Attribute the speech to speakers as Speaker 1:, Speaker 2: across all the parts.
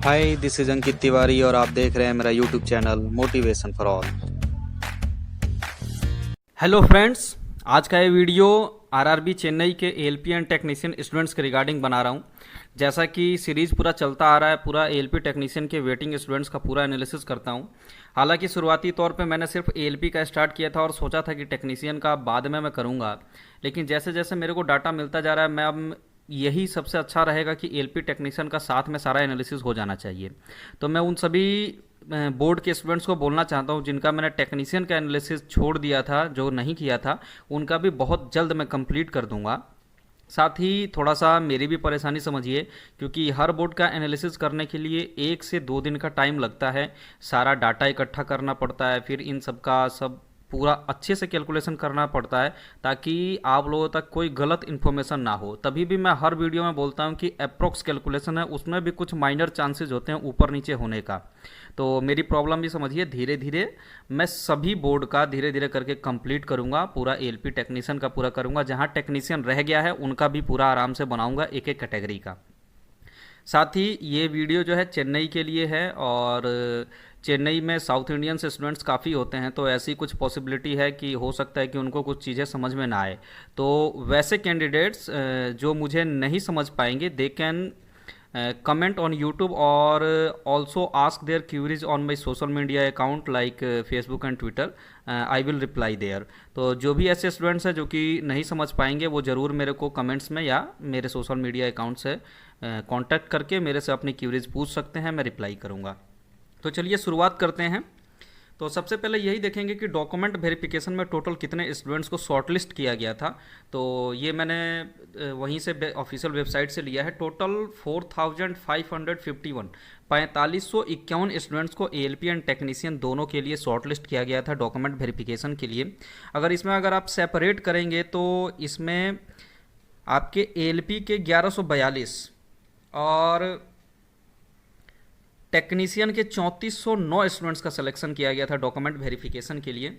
Speaker 1: Hi, this is Ankit Tiwari और आप देख रहे हैं मेरा YouTube channel motivation for all.
Speaker 2: Hello friends, आज का ये वीडियो आरआरबी चेन्नई के एएलपी एंड टेक्नीशियन स्टूडेंट्स के रिगार्डिंग बना रहा हूँ। जैसा कि सीरीज़ पूरा चलता आ रहा है, पूरा एएलपी टेक्नीशियन के वेटिंग स्टूडेंट्स का पूरा एनालिसिस करता हूँ। हालांकि शुरुआती तौर पे मैंने सिर्फ एएलपी का स्टार्ट किया था और सोचा था कि टेक्नीशियन का बाद में मैं करूँगा, लेकिन जैसे जैसे मेरे को डाटा मिलता जा रहा है मैं अब यही सबसे अच्छा रहेगा कि एएलपी टेक्नीशियन का साथ में सारा एनालिसिस हो जाना चाहिए। तो मैं उन सभी बोर्ड के स्टूडेंट्स को बोलना चाहता हूँ जिनका मैंने टेक्नीशियन का एनालिसिस छोड़ दिया था, जो नहीं किया था, उनका भी बहुत जल्द मैं कंप्लीट कर दूंगा। साथ ही थोड़ा सा मेरी भी परेशानी समझिए, क्योंकि हर बोर्ड का एनालिसिस करने के लिए 1 से 2 दिन का टाइम लगता है। सारा डाटा इकट्ठा करना पड़ता है, फिर इन सब का सब पूरा अच्छे से कैलकुलेशन करना पड़ता है ताकि आप लोगों तक कोई गलत इन्फॉर्मेशन ना हो। तभी भी मैं हर वीडियो में बोलता हूँ कि अप्रोक्स कैलकुलेशन है, उसमें भी कुछ माइनर चांसेस होते हैं ऊपर नीचे होने का। तो मेरी प्रॉब्लम भी समझिए, धीरे धीरे मैं सभी बोर्ड का धीरे धीरे करके कंप्लीट करूँगा, पूरा एएलपी टेक्नीशियन का पूरा करूँगा। जहाँ टेक्नीशियन रह गया है उनका भी पूरा आराम से बनाऊँगा, एक एक कैटेगरी का। साथ ही ये वीडियो जो है चेन्नई के लिए है, और चेन्नई में साउथ इंडियन से स्टूडेंट्स काफ़ी होते हैं, तो ऐसी कुछ पॉसिबिलिटी है कि हो सकता है कि उनको कुछ चीज़ें समझ में ना आए। तो वैसे कैंडिडेट्स जो मुझे नहीं समझ पाएंगे, they can comment on YouTube or also ask their queries on my social media account like Facebook and Twitter. I will reply there. तो जो भी ऐसे स्टूडेंट्स हैं जो कि नहीं समझ पाएंगे वो ज़रूर मेरे को कमेंट्स में या मेरे सोशल मीडिया अकाउंट से कांटेक्ट करके मेरे से अपनी क्यूरीज पूछ सकते हैं, मैं रिप्लाई करूँगा। तो चलिए शुरुआत करते हैं। तो सबसे पहले यही देखेंगे कि डॉक्यूमेंट वेरिफिकेशन में टोटल कितने स्टूडेंट्स को शॉर्टलिस्ट किया गया था। तो ये मैंने वहीं से ऑफिशियल वेबसाइट से लिया है। टोटल 4551 4551 स्टूडेंट्स को एएलपी एंड टेक्नीशियन दोनों के लिए शॉर्टलिस्ट किया गया था डॉक्यूमेंट वेरिफिकेशन के लिए। अगर आप सेपरेट करेंगे तो इसमें आपके एएलपी के 1142 और टेक्नीशियन के 3409 स्टूडेंट्स का सिलेक्शन किया गया था डॉक्यूमेंट वेरिफिकेशन के लिए।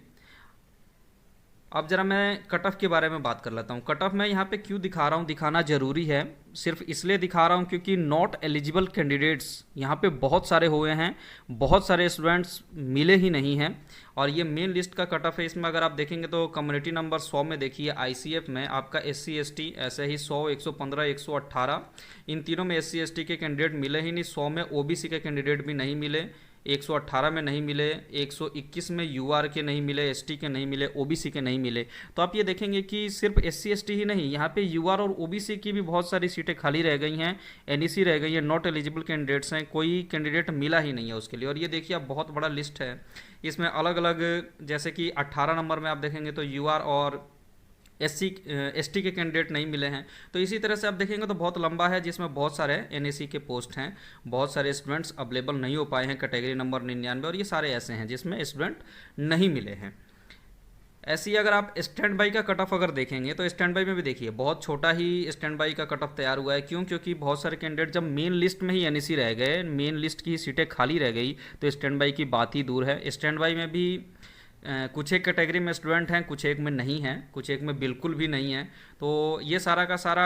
Speaker 2: अब जरा मैं कट ऑफ के बारे में बात कर लेता हूँ। कट ऑफ मैं यहाँ पे क्यों दिखा रहा हूँ, दिखाना जरूरी है, सिर्फ इसलिए दिखा रहा हूँ क्योंकि नॉट एलिजिबल कैंडिडेट्स यहाँ पे बहुत सारे हुए हैं, बहुत सारे स्टूडेंट्स मिले ही नहीं हैं। और ये मेन लिस्ट का कट ऑफ है। इसमें अगर आप देखेंगे तो कम्युनिटी नंबर 100 में देखिए आईसीएफ में आपका SC ST ऐसे ही 100 115 118 इन तीनों में SC ST के कैंडिडेट मिले ही नहीं। 100 में ओबीसी के कैंडिडेट भी नहीं मिले, 118 में नहीं मिले, 121 में यूआर के नहीं मिले, एसटी के नहीं मिले, ओबीसी के नहीं मिले। तो आप ये देखेंगे कि सिर्फ SC ST ही नहीं, यहाँ पे यूआर और ओबीसी की भी बहुत सारी सीटें खाली रह गई हैं, एनईसी रह गई है, नॉट एलिजिबल कैंडिडेट्स हैं, कोई कैंडिडेट मिला ही नहीं है उसके लिए। और ये देखिए आप बहुत बड़ा लिस्ट है, इसमें अलग अलग, जैसे कि 18 नंबर में आप देखेंगे तो यूआर और ST के कैंडिडेट नहीं मिले हैं। तो इसी तरह से आप देखेंगे तो बहुत लंबा है, जिसमें बहुत सारे NAC के पोस्ट हैं, बहुत सारे स्टूडेंट्स अवेलेबल नहीं हो पाए हैं, कैटेगरी नंबर 99, और ये सारे ऐसे हैं जिसमें स्टूडेंट नहीं मिले हैं। ऐसे ही अगर आप स्टैंड बाई का कट ऑफ अगर देखेंगे तो स्टैंड बाई में भी देखिए बहुत छोटा ही स्टैंड बाई का कट ऑफ तैयार हुआ है। क्यों? क्योंकि बहुत सारे कैंडिडेट जब मेन लिस्ट में ही NEC रह गए, मेन लिस्ट की सीटें खाली रह गई, तो स्टैंड बाई की बात ही दूर है। स्टैंड बाई में भी कुछ एक कैटेगरी में स्टूडेंट हैं, कुछ एक में नहीं हैं, कुछ एक में बिल्कुल भी नहीं है। तो ये सारा का सारा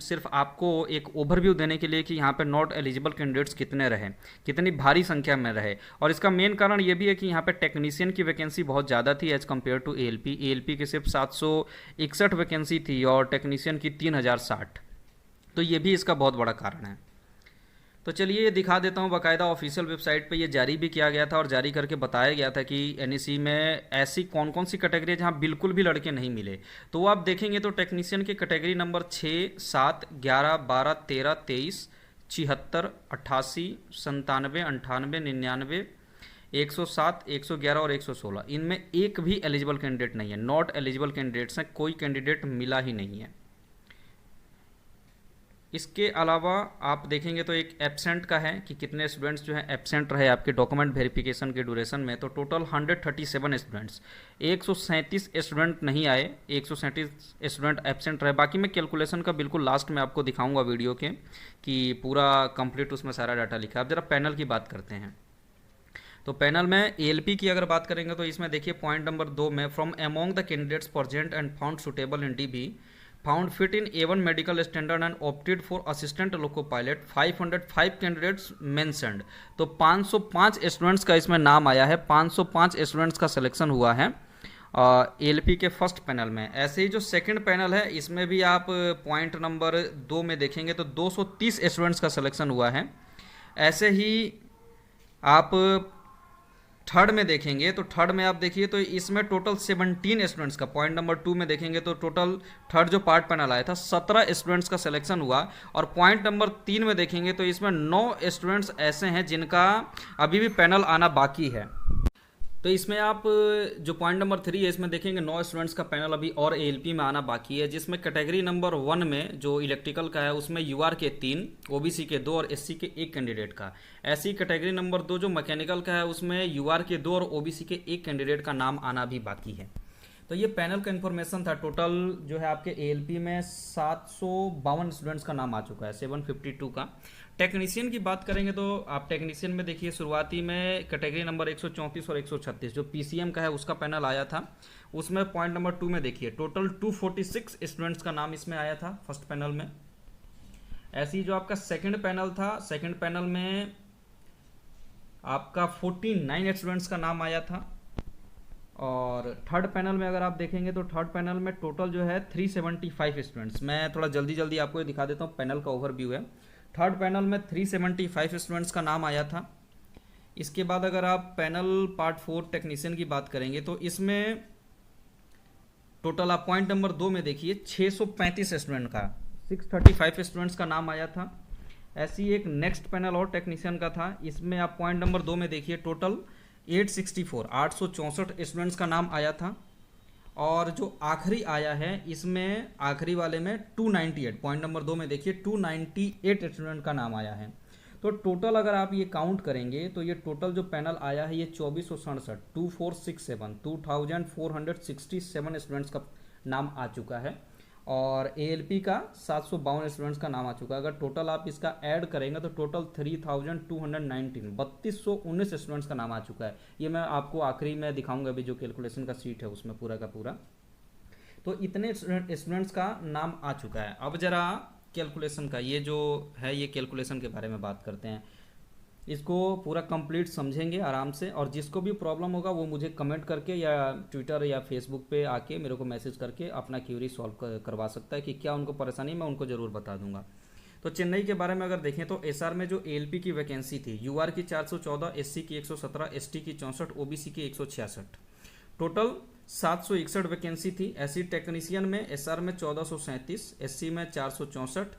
Speaker 2: सिर्फ आपको एक ओवरव्यू देने के लिए कि यहाँ पे नॉट एलिजिबल कैंडिडेट्स कितने रहे, कितनी भारी संख्या में रहे। और इसका मेन कारण ये भी है कि यहाँ पे टेक्नीशियन की वैकेंसी बहुत ज़्यादा थी एज कम्पेयर टू एएलपी की सिर्फ 761 वैकेंसी थी और टेक्नीशियन की 3060। तो ये भी इसका बहुत बड़ा कारण है। तो चलिए ये दिखा देता हूँ, बाकायदा ऑफिशियल वेबसाइट पे ये जारी भी किया गया था और जारी करके बताया गया था कि NEC में ऐसी कौन कौन सी कैटेगरी है जहाँ बिल्कुल भी लड़के नहीं मिले। तो वो आप देखेंगे तो टेक्नीशियन के कैटेगरी नंबर 6, 7, 11, 12, 13, 23, 76, 88, 97, 98, 99, 107, 111 और 116, इनमें एक भी एलिजिबल कैंडिडेट नहीं है, नॉट एलिजिबल कैंडिडेट्स हैं, कोई कैंडिडेट मिला ही नहीं है। इसके अलावा आप देखेंगे तो एक एब्सेंट का है कि कितने स्टूडेंट्स जो हैं एब्सेंट रहे आपके डॉक्यूमेंट वेरिफिकेशन के ड्यूरेशन में। तो टोटल 137 स्टूडेंट्स, 137 स्टूडेंट नहीं आए, 137 स्टूडेंट एब्सेंट रहे। बाकी मैं कैलकुलेशन का बिल्कुल लास्ट में आपको दिखाऊंगा वीडियो के कि पूरा कंप्लीट उसमें सारा डाटा लिखा है। अब जरा पैनल की बात करते हैं। तो पैनल में एएलपी की अगर बात करेंगे तो इसमें देखिए पॉइंट नंबर 2 में from among the candidates present and found suitable in DB, found fit in A1 medical standard and opted for assistant loco pilot 505 candidates mentioned. तो 505 स्टूडेंट्स का इसमें नाम आया है, 505 स्टूडेंट्स का सिलेक्शन हुआ है ALP के फर्स्ट पैनल में। ऐसे ही जो सेकंड पैनल है इसमें भी आप पॉइंट नंबर 2 में देखेंगे तो 230 स्टूडेंट्स का सिलेक्शन हुआ है। ऐसे ही आप थर्ड में देखेंगे तो थर्ड में आप देखिए तो इसमें टोटल 17 स्टूडेंट्स का, पॉइंट नंबर 2 में देखेंगे तो टोटल थर्ड जो पार्ट पैनल आया था 17 स्टूडेंट्स का सिलेक्शन हुआ। और पॉइंट नंबर 3 में देखेंगे तो इसमें 9 स्टूडेंट्स ऐसे हैं जिनका अभी भी पैनल आना बाकी है। तो इसमें आप जो पॉइंट नंबर 3 है इसमें देखेंगे 9 स्टूडेंट्स का पैनल अभी और ALP में आना बाकी है, जिसमें कैटेगरी नंबर 1 में जो इलेक्ट्रिकल का है उसमें UR के 3, OBC के 2 और SC के 1 कैंडिडेट का। ऐसी कैटेगरी नंबर 2 जो मैकेनिकल का है उसमें UR के 2 और OBC के 1 कैंडिडेट का नाम आना भी बाकी है। तो ये पैनल का इन्फॉर्मेशन था। टोटल जो है आपके ALP में 752 स्टूडेंट्स का नाम आ चुका है, 752 का। टेक्नीशियन की बात करेंगे तो आप टेक्नीशियन में देखिए शुरुआती में कैटेगरी नंबर 134 और 136 जो PCM का है उसका पैनल आया था, उसमें पॉइंट नंबर 2 में देखिए टोटल 246 स्टूडेंट्स का नाम इसमें आया था फर्स्ट पैनल में। ऐसे ही जो आपका सेकंड पैनल था, सेकंड पैनल में आपका 49 स्टूडेंट्स का नाम आया था। और थर्ड पैनल में अगर आप देखेंगे तो थर्ड पैनल में टोटल जो है 375 स्टूडेंट्स। मैं थोड़ा जल्दी जल्दी आपको ये दिखा देता हूँ, पैनल का ओवरव्यू है। थर्ड पैनल में 375 स्टूडेंट्स का नाम आया था। इसके बाद अगर आप पैनल पार्ट 4 टेक्नीशियन की बात करेंगे तो इसमें टोटल आप पॉइंट नंबर 2 में देखिए 635 स्टूडेंट का, 635 स्टूडेंट्स का नाम आया था। ऐसी एक नेक्स्ट पैनल और टेक्नीशियन का था, इसमें आप पॉइंट नंबर 2 में देखिए टोटल 864 स्टूडेंट्स का नाम आया था। और जो आखिरी आया है इसमें आखिरी वाले में 298, पॉइंट नंबर 2 में देखिए 298 स्टूडेंट का नाम आया है। तो टोटल अगर आप ये काउंट करेंगे तो ये टोटल जो पैनल आया है ये 2467 2467 स्टूडेंट्स का नाम आ चुका है। और ALP का 752 स्टूडेंट्स का नाम आ चुका है। अगर टोटल आप इसका ऐड करेंगे तो टोटल 3219 स्टूडेंट्स का नाम आ चुका है। ये मैं आपको आखिरी में दिखाऊंगा अभी जो कैलकुलेशन का सीट है उसमें पूरा का पूरा। तो इतने स्टूडेंट्स का नाम आ चुका है। अब जरा कैलकुलेशन का ये जो है ये कैलकुलेशन के बारे में बात करते हैं। इसको पूरा कंप्लीट समझेंगे आराम से, और जिसको भी प्रॉब्लम होगा वो मुझे कमेंट करके या ट्विटर या फेसबुक पे आके मेरे को मैसेज करके अपना क्यूरी सॉल्व करवा सकता है कि क्या उनको परेशानी, मैं उनको ज़रूर बता दूंगा। तो चेन्नई के बारे में अगर देखें तो SR में जो ALP की वैकेंसी थी, UR की 414, SC की 117, ST की 64, OBC की 166, टोटल 761 वैकेंसी थी। ऐसी टेक्नीशियन में SR में 1437, SC में 464,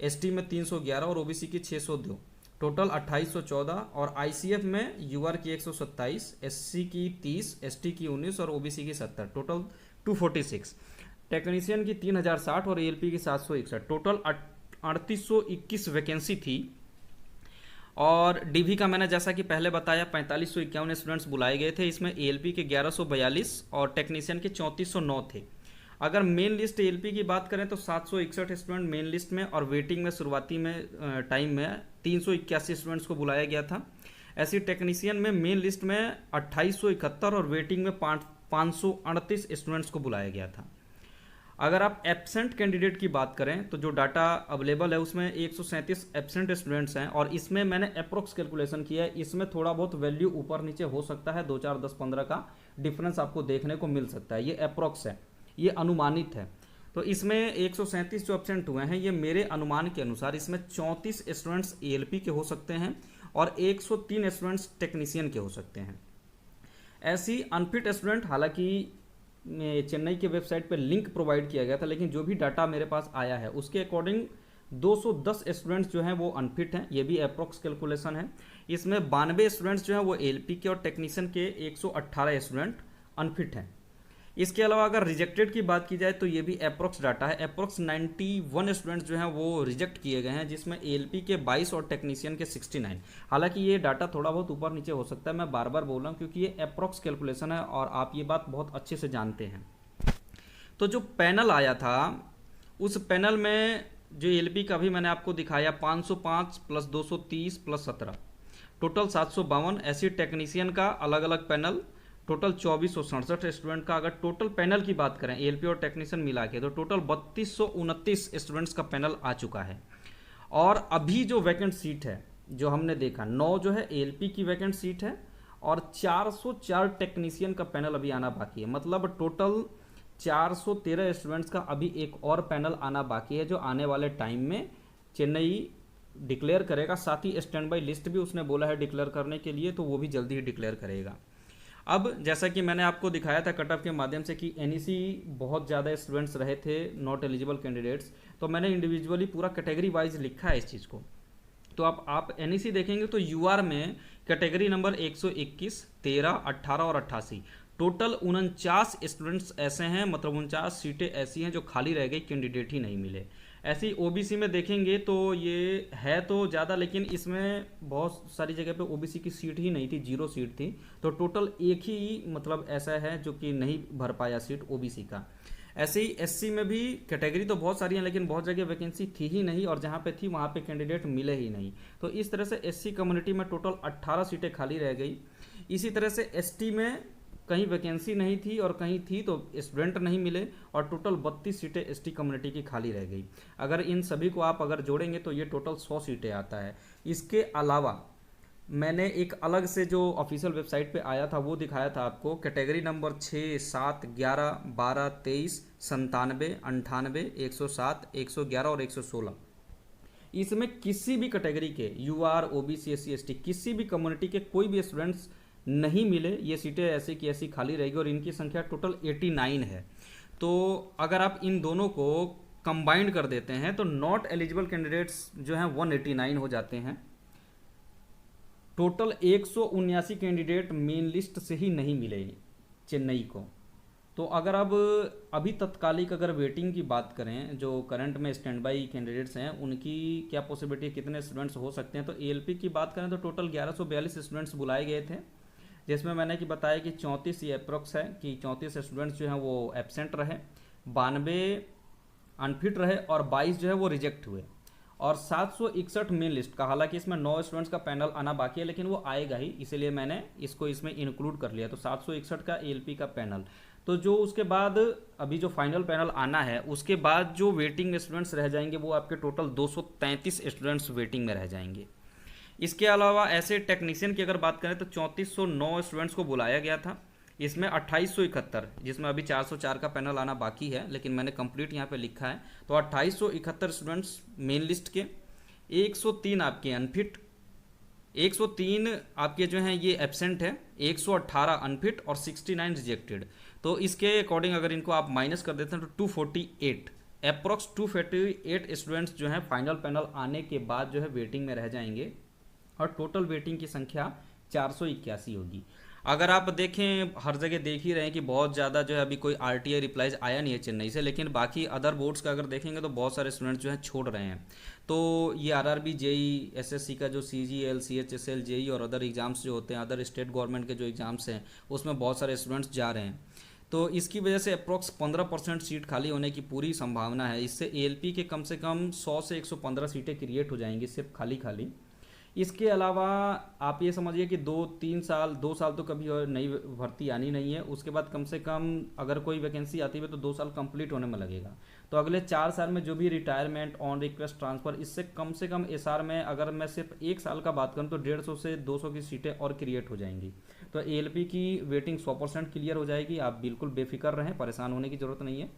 Speaker 2: ST में 311 और OBC की 602, टोटल 2814। और ICF में UR की 127, SC की 30, ST की 19 और OBC की 70, टोटल 246। टेक्नीशियन की 3060 और ALP की 761, टोटल 3821 वैकेंसी थी। और DV का मैंने जैसा कि पहले बताया 4551 स्टूडेंट्स बुलाए गए थे। इसमें ALP के 1142 और टेक्नीशियन के 3409 थे। अगर मेन लिस्ट ALP की बात करें तो 761 स्टूडेंट मेन लिस्ट में, और वेटिंग में शुरुआती में टाइम में 381 स्टूडेंट्स को बुलाया गया था। ऐसी टेक्नीशियन में मेन लिस्ट में 2871 और वेटिंग में 538 स्टूडेंट्स को बुलाया गया था। अगर आप एब्सेंट कैंडिडेट की बात करें तो जो डाटा अवेलेबल है उसमें 137 एब्सेंट स्टूडेंट्स हैं, और इसमें मैंने अप्रोक्स कैलकुलेशन किया है। इसमें थोड़ा बहुत वैल्यू ऊपर नीचे हो सकता है, 2 4 10 15 का डिफरेंस आपको देखने को मिल सकता है। ये अप्रोक्स है, ये अनुमानित है। तो इसमें 137 जो एब्सेंट हुए हैं ये मेरे अनुमान के अनुसार इसमें 34 स्टूडेंट्स ALP के हो सकते हैं और 103 स्टूडेंट्स टेक्नीशियन के हो सकते हैं। ऐसी अनफिट स्टूडेंट, हालांकि चेन्नई के वेबसाइट पर लिंक प्रोवाइड किया गया था, लेकिन जो भी डाटा मेरे पास आया है उसके अकॉर्डिंग 210 स्टूडेंट्स जो हैं वो अनफिट हैं। ये भी अप्रोक्स कैलकुलेशन है। इसमें 92 स्टूडेंट्स जो हैं वो ALP के और टेक्नीशियन के 118 स्टूडेंट अनफिट हैं। इसके अलावा अगर रिजेक्टेड की बात की जाए तो ये भी अप्रोक्स डाटा है। अप्रोक्स 91 स्टूडेंट्स जो हैं वो रिजेक्ट किए गए हैं, जिसमें ALP के 22 और टेक्नीशियन के 69। हालांकि ये डाटा थोड़ा बहुत ऊपर नीचे हो सकता है, मैं बार बार बोल रहा हूँ क्योंकि ये अप्रोक्स कैलकुलेशन है और आप ये बात बहुत अच्छे से जानते हैं। तो जो पैनल आया था उस पैनल में जो ALP का भी मैंने आपको दिखाया 505 प्लस 230 प्लस 17, टोटल 752। ऐसी टेक्नीशियन का अलग अलग पैनल टोटल 2467 स्टूडेंट का। अगर टोटल पैनल की बात करें एएलपी और टेक्नीशियन मिला के, तो टोटल 3229 स्टूडेंट्स का पैनल आ चुका है। और अभी जो वैकेंट सीट है जो हमने देखा, 9 जो है एएलपी की वैकेंट सीट है और 404 टेक्नीशियन का पैनल अभी आना बाकी है। मतलब टोटल 413 स्टूडेंट्स का अभी एक और पैनल आना बाकी है, जो आने वाले टाइम में चेन्नई डिक्लेयर करेगा। साथ ही स्टैंड बाई लिस्ट भी उसने बोला है डिक्लेयर करने के लिए, तो वो भी जल्दी ही डिक्लेयर करेगा। अब जैसा कि मैंने आपको दिखाया था कट ऑफ के माध्यम से कि एनईसी बहुत ज़्यादा स्टूडेंट्स रहे थे नॉट एलिजिबल कैंडिडेट्स, तो मैंने इंडिविजुअली पूरा कैटेगरी वाइज लिखा है इस चीज़ को। तो आप एनईसी देखेंगे तो यूआर में कैटेगरी नंबर 121, 13, 18 और 88 टोटल 49 स्टूडेंट्स ऐसे हैं, मतलब 49 सीटें ऐसी हैं जो खाली रह गई, कैंडिडेट ही नहीं मिले। ऐसे ही ओबीसी में देखेंगे तो ये है तो ज़्यादा, लेकिन इसमें बहुत सारी जगह पे ओबीसी की सीट ही नहीं थी, 0 सीट थी। तो टोटल एक ही मतलब ऐसा है जो कि नहीं भर पाया सीट ओबीसी का। ऐसे ही एससी में भी कैटेगरी तो बहुत सारी हैं, लेकिन बहुत जगह वैकेंसी थी ही नहीं, और जहाँ पे थी वहाँ पे कैंडिडेट मिले ही नहीं। तो इस तरह से एससी कम्युनिटी में टोटल 18 सीटें खाली रह गई। इसी तरह से एसटी में कहीं वैकेंसी नहीं थी और कहीं थी तो स्टूडेंट नहीं मिले, और टोटल 32 सीटें एसटी कम्युनिटी की खाली रह गई। अगर इन सभी को आप अगर जोड़ेंगे तो ये टोटल 100 सीटें आता है। इसके अलावा मैंने एक अलग से जो ऑफिशियल वेबसाइट पे आया था वो दिखाया था आपको, कैटेगरी नंबर 6, 7, 11, 12, 23, 97, 98, 107, 111 और 116। इसमें किसी भी कैटेगरी के यूआर, ओबीसी, एससी, एसटी किसी भी कम्युनिटी के कोई भी स्टूडेंट्स नहीं मिले। ये सीटें ऐसी की ऐसी खाली रहेगी और इनकी संख्या टोटल 89 है। तो अगर आप इन दोनों को कंबाइंड कर देते हैं तो नॉट एलिजिबल कैंडिडेट्स जो हैं 189 हो जाते हैं। टोटल 179 कैंडिडेट मेन लिस्ट से ही नहीं मिले चेन्नई को। तो अगर अब अभी तत्कालिक अगर वेटिंग की बात करें, जो करंट में स्टैंड बाई कैंडिडेट्स हैं उनकी क्या पॉसिबिलिटी, कितने स्टूडेंट्स हो सकते हैं, तो एएलपी की बात करें तो टोटल 1142 स्टूडेंट्स बुलाए गए थे, जिसमें मैंने कि बताया कि 34 ये अप्रोक्स है कि 34 स्टूडेंट्स जो हैं वो एब्सेंट रहे, 92 अनफिट रहे और 22 जो है वो रिजेक्ट हुए, और 761 मेन लिस्ट का। हालांकि इसमें 9 स्टूडेंट्स का पैनल आना बाकी है, लेकिन वो आएगा ही, इसीलिए मैंने इसको इसमें इंक्लूड कर लिया। तो 761 का एएलपी का पैनल। तो जो उसके बाद अभी जो फाइनल पैनल आना है उसके बाद जो वेटिंग स्टूडेंट्स रह जाएंगे वो आपके टोटल 233 स्टूडेंट्स वेटिंग में रह जाएंगे। इसके अलावा ऐसे टेक्नीशियन की अगर बात करें तो 3409 स्टूडेंट्स को बुलाया गया था। इसमें 2871, जिसमें अभी 404 का पैनल आना बाकी है, लेकिन मैंने कंप्लीट यहाँ पे लिखा है। तो 2871 स्टूडेंट्स मेन लिस्ट के, 103 आपके अनफिट, 103 आपके जो हैं ये एब्सेंट है, 118 अनफिट और 69 रिजेक्टेड। तो इसके अकॉर्डिंग अगर इनको आप माइनस कर देते हैं तो 248 अप्रॉक्स 248 स्टूडेंट्स जो हैं फाइनल पैनल आने के बाद जो है वेटिंग में रह जाएंगे, और टोटल वेटिंग की संख्या 481 होगी। अगर आप देखें हर जगह देख ही रहे हैं कि बहुत ज़्यादा जो है अभी कोई आरटीआई रिप्लाईज आया नहीं है चेन्नई से, लेकिन बाकी अदर बोर्ड्स का अगर देखेंगे तो बहुत सारे स्टूडेंट्स जो हैं छोड़ रहे हैं। तो ये आरआरबी, जेई, एसएससी का जो सीजीएल, सीएचएसएल, जेई और अदर एग्जाम्स जो होते हैं, अदर स्टेट गवर्नमेंट के जो एग्जाम्स हैं उसमें बहुत सारे स्टूडेंट्स जा रहे हैं। तो इसकी वजह से अप्रॉक्स 15% सीट खाली होने की पूरी संभावना है। इससे एएलपी के कम से कम 100 से 115 सीटें क्रिएट हो जाएंगी सिर्फ खाली खाली। इसके अलावा आप ये समझिए कि 2-3 साल, 2 साल तो कभी और नई भर्ती आनी नहीं है, उसके बाद कम से कम अगर कोई वैकेंसी आती है तो 2 साल कंप्लीट होने में लगेगा। तो अगले 4 साल में जो भी रिटायरमेंट, ऑन रिक्वेस्ट ट्रांसफ़र, इससे कम से कम एसआर में अगर मैं सिर्फ 1 साल का बात करूँ तो 150 से 200 की सीटें और क्रिएट हो जाएंगी। तो एएलपी की वेटिंग 100% क्लियर हो जाएगी। आप बिल्कुल बेफिक्र रहें, परेशान होने की ज़रूरत नहीं है।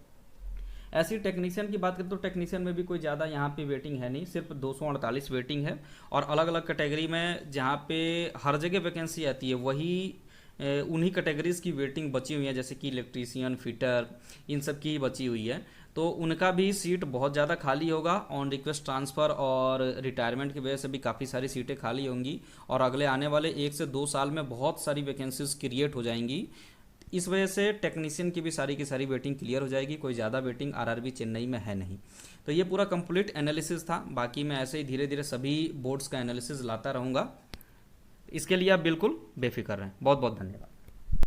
Speaker 2: ऐसी टेक्नीशियन की बात करें तो टेक्नीशियन में भी कोई ज़्यादा यहाँ पे वेटिंग है नहीं, सिर्फ 248 वेटिंग है। और अलग अलग कैटेगरी में जहाँ पे हर जगह वैकेंसी आती है वही उन्हीं कैटेगरीज़ की वेटिंग बची हुई है, जैसे कि इलेक्ट्रीशियन, फिटर, इन सब की बची हुई है। तो उनका भी सीट बहुत ज़्यादा खाली होगा। ऑन रिक्वेस्ट ट्रांसफ़र और रिटायरमेंट की वजह से भी काफ़ी सारी सीटें खाली होंगी, और अगले आने वाले 1 से 2 साल में बहुत सारी वैकेंसीज क्रिएट हो जाएंगी। इस वजह से टेक्नीशियन की भी सारी की सारी वेटिंग क्लियर हो जाएगी। कोई ज़्यादा वेटिंग आरआरबी चेन्नई में है नहीं। तो ये पूरा कंप्लीट एनालिसिस था। बाकी मैं ऐसे ही धीरे धीरे सभी बोर्ड्स का एनालिसिस लाता रहूँगा। इसके लिए आप बिल्कुल बेफिक्र रहें। बहुत बहुत धन्यवाद।